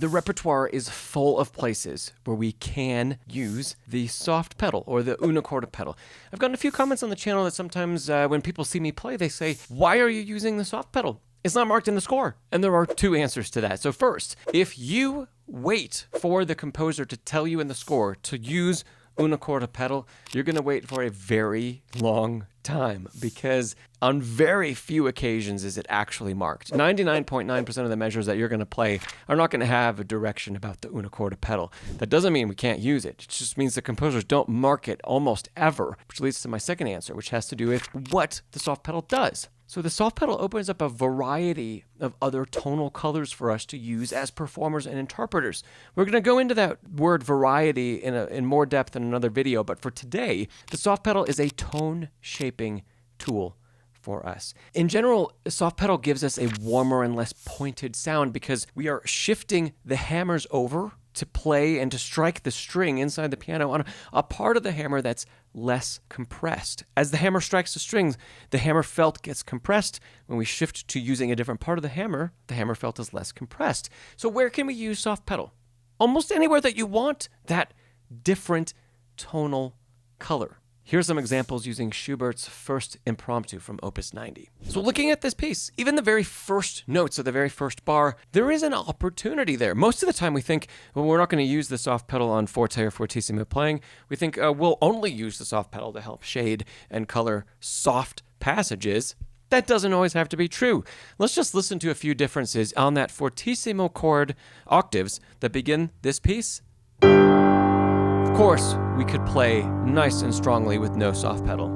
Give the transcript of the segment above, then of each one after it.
the repertoire is full of places where we can use the soft pedal or the una corda pedal. I've gotten a few comments on the channel that sometimes when people see me play, they say, why are you using the soft pedal? It's not marked in the score. And there are two answers to that. So first, if you wait for the composer to tell you in the score to use una corda pedal, you're going to wait for a very long time because on very few occasions is it actually marked. 99.9% of the measures that you're going to play are not going to have a direction about the una corda pedal. That doesn't mean we can't use it. It just means the composers don't mark it almost ever, which leads to my second answer, which has to do with what the soft pedal does. So the soft pedal opens up a variety of other tonal colors for us to use as performers and interpreters. We're going to go into that word variety in more depth in another video, but for today, the soft pedal is a tone shaping tool for us. In general, the soft pedal gives us a warmer and less pointed sound because we are shifting the hammers over to play and to strike the string inside the piano on a part of the hammer that's less compressed. As the hammer strikes the strings, the hammer felt gets compressed. When we shift to using a different part of the hammer felt is less compressed. So where can we use soft pedal? Almost anywhere that you want that different tonal color. Here's some examples using Schubert's first impromptu from Opus 90. So looking at this piece, even the very first notes of the very first bar, there is an opportunity there. Most of the time we think, well, we're not going to use the soft pedal on forte or fortissimo playing. We think we'll only use the soft pedal to help shade and color soft passages. That doesn't always have to be true. Let's just listen to a few differences on that fortissimo chord octaves that begin this piece. Of course, we could play nice and strongly with no soft pedal.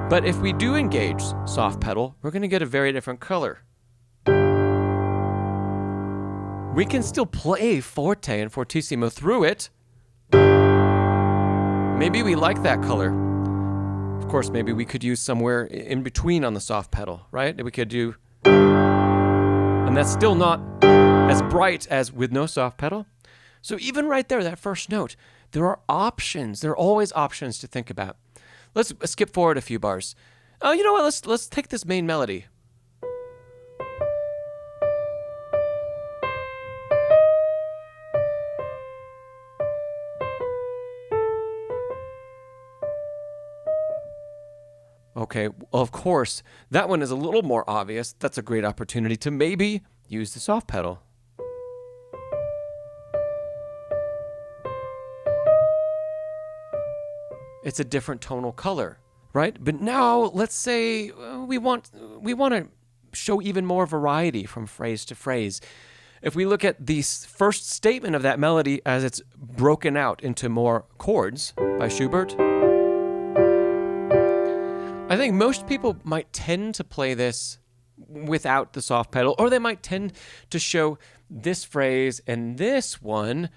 But if we do engage soft pedal, we're going to get a very different color. We can still play forte and fortissimo through it. Maybe we like that color. Of course, maybe we could use somewhere in between on the soft pedal, right? We could do... And that's still not as bright as with no soft pedal. So even right there, that first note, there are options. There are always options to think about. Let's skip forward a few bars. Oh, you know what? Let's take this main melody. Okay, well, of course, that one is a little more obvious. That's a great opportunity to maybe use the soft pedal. It's a different tonal color, right? But now let's say we want to show even more variety from phrase to phrase. If we look at the first statement of that melody as it's broken out into more chords by Schubert, I think most people might tend to play this without the soft pedal, or they might tend to show this phrase and this one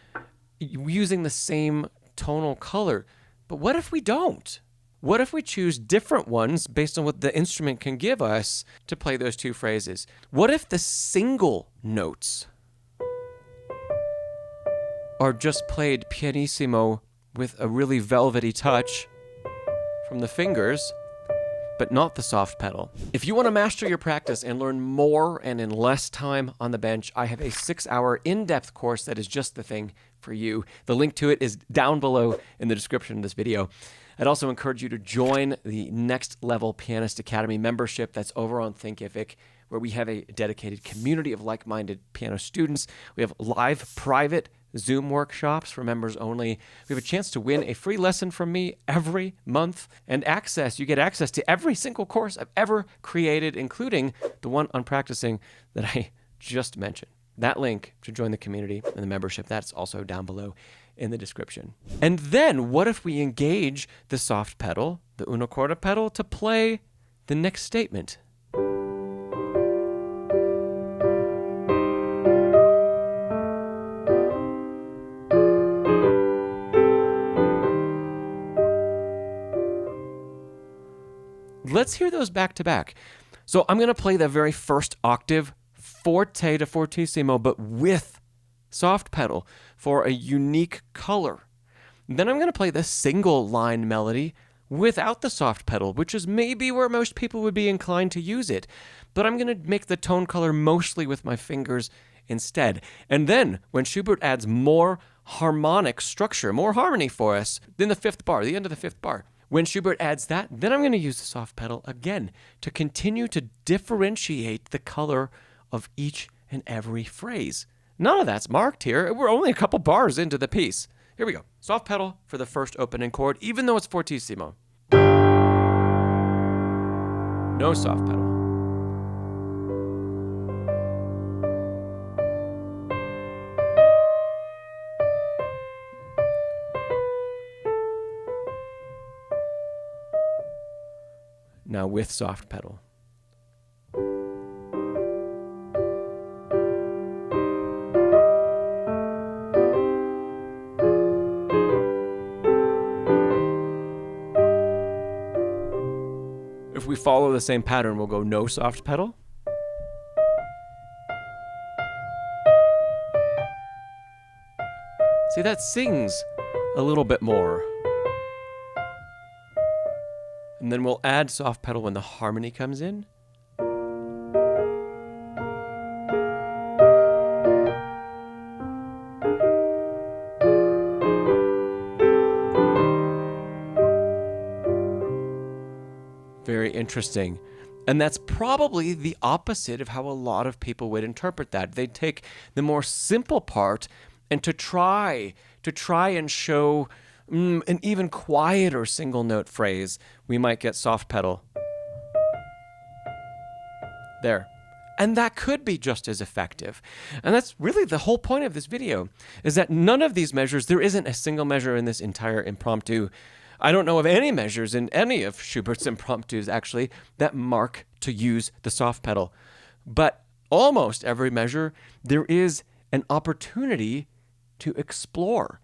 using the same tonal color. But what if we don't? What if we choose different ones based on what the instrument can give us to play those two phrases? What if the single notes are just played pianissimo with a really velvety touch from the fingers, but not the soft pedal? If you want to master your practice and learn more and in less time on the bench, I have a 6-hour in-depth course that is just the thing for you. The link to it is down below in the description of this video. I'd also encourage you to join the Next Level Pianist Academy membership that's over on Thinkific, where we have a dedicated community of like-minded piano students. We have live private Zoom workshops for members only. We have a chance to win a free lesson from me every month and you get access to every single course I've ever created, including the one on practicing that I just mentioned. That link to join the community and the membership, that's also down below in the description. And then what if we engage the soft pedal, the una corda pedal, to play the next statement? Let's hear those back to back. So I'm going to play the very first octave, forte to fortissimo, but with soft pedal for a unique color. Then I'm going to play the single line melody without the soft pedal, which is maybe where most people would be inclined to use it. But I'm going to make the tone color mostly with my fingers instead. And then when Schubert adds more harmonic structure, more harmony for us, then the fifth bar, the end of the fifth bar. When Schubert adds that, then I'm going to use the soft pedal again to continue to differentiate the color of each and every phrase. None of that's marked here. We're only a couple bars into the piece. Here we go. Soft pedal for the first opening chord, even though it's fortissimo. No soft pedal. Now with soft pedal. If we follow the same pattern, we'll go no soft pedal. See, that sings a little bit more. And then we'll add soft pedal when the harmony comes in. Very interesting. And that's probably the opposite of how a lot of people would interpret that. They'd take the more simple part and to try and show an even quieter single note phrase, we might get soft pedal. There. And that could be just as effective. And that's really the whole point of this video, is that none of these measures, there isn't a single measure in this entire impromptu. I don't know of any measures in any of Schubert's impromptus, actually, that mark to use the soft pedal. But almost every measure, there is an opportunity to explore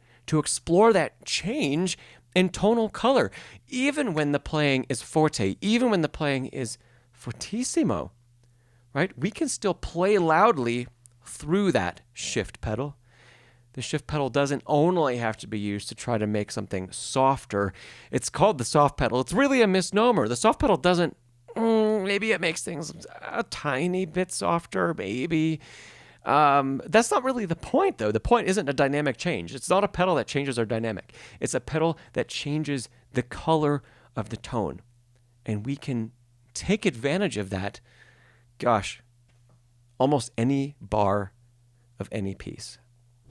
that change in tonal color, even when the playing is forte, even when the playing is fortissimo, right? We can still play loudly through that shift pedal. The shift pedal doesn't only have to be used to try to make something softer. It's called the soft pedal. It's really a misnomer. The soft pedal doesn't, maybe it makes things a tiny bit softer, maybe. That's not really the point, though. The point isn't a dynamic change. It's not a pedal that changes our dynamic. It's a pedal that changes the color of the tone. And we can take advantage of that, gosh, almost any bar of any piece.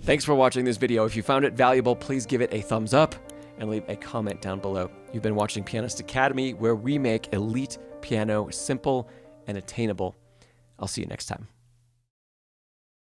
Thanks for watching this video. If you found it valuable, please give it a thumbs up and leave a comment down below. You've been watching Pianist Academy, where we make elite piano simple and attainable. I'll see you next time.